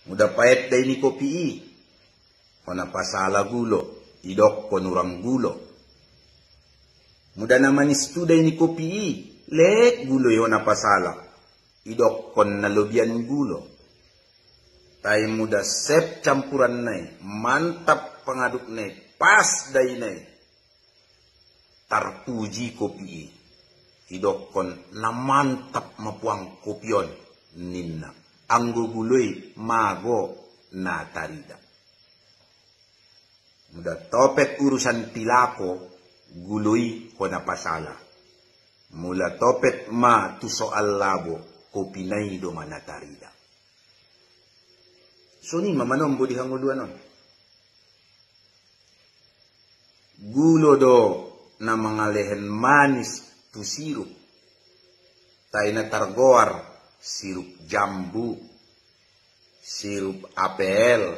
Muda payet day ni kopi i. Kona pasala gulo, idok konurang gulo. Muda naman istu day ni kopi i. Lek gulo yon na pasala. Idok kon nalobian gulo. Tay muda sep campuran nay. Mantap pengaduk nay. Pas day nay. Tarpuji kopi i. Idok kon na mantap mapuang kopion. Ninna. Anggo guloy mago na tarida. Muda topet urusan tilako, guloy ko na pasala. Mula topet ma tu soal labo, kopinay do na tarida. So ni mamanombo di hanguluan nun. Gulo do na mga lehen manis tu sirup. Tay na targoar. Sirup jambu, sirup apel,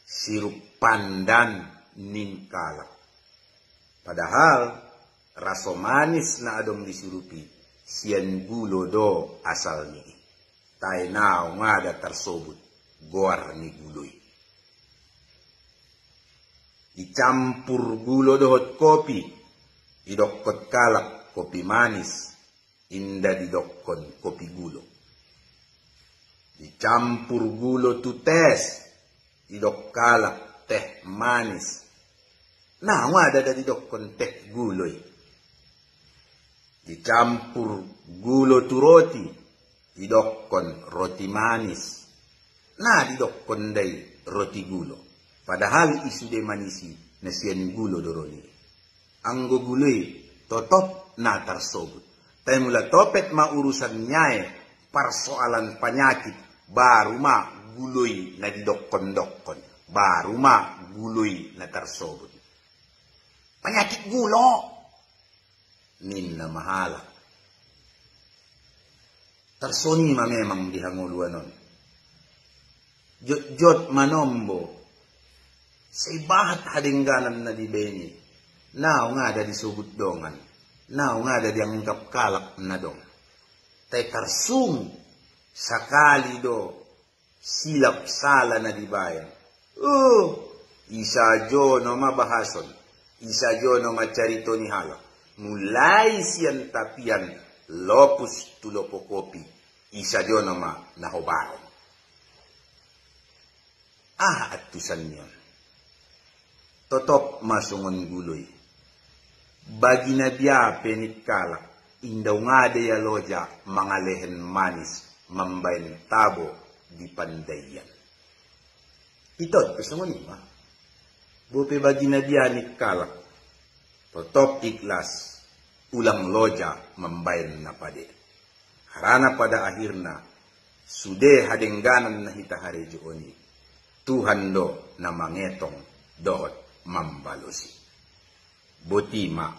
sirup pandan, ningkala. Padahal, raso manis na adong disirupi, siyan gulo do asal ni. Tay nao nga da tarsobut, goar ni guloy. Icampur gulo dohot kopi, idokot kalak kopi manis, inda didokon kopi gulo. Dicampur gulo tu tes, idok kalak teh manis. Nah, ada didokon teh guloy. Dicampur gulo tu roti, idokon roti manis. Nah, didokon day roti gulo. Padahal isu de manisi na siyan gulo doroni. Anggo guloy, totop na tarsobut. Tay mula topet maurusan nyae, persoalan penyakit. Baru ma guloy na didokon-dokon. Baru ma guloy na tarsobut. Penyakit gulo. Ninna mahala. Tarsoni ma memang dihanguluan nun. Jot-jot manombo. Sa ibahat hadingganan na dibeni. Nao nga da disugut dongan. Nao nga da dianggap kalak na dong. Tay karsung. Sakali do silap sala na dibayan. Isa jo no mabahason. Isa jo no macarito ni halak. Mulai siyan tapian lopus tulopo kopi. Isa jo no ma nahobaron. Atusan yon. Totop masungon guloy. Bagi na biya penikkalak. Indaw nga de loja mga lehen manis. Mambayin tabo di pandayan. Ito, gusto mo nima? Bupi bagi na diyanik kalak. Totop iklas, ulang loja mambayin na pade. Harana pada akhirna, sude hadengganan na hitahari jooni. Tuhan do na mangetong dohot mambalosi. Buti ma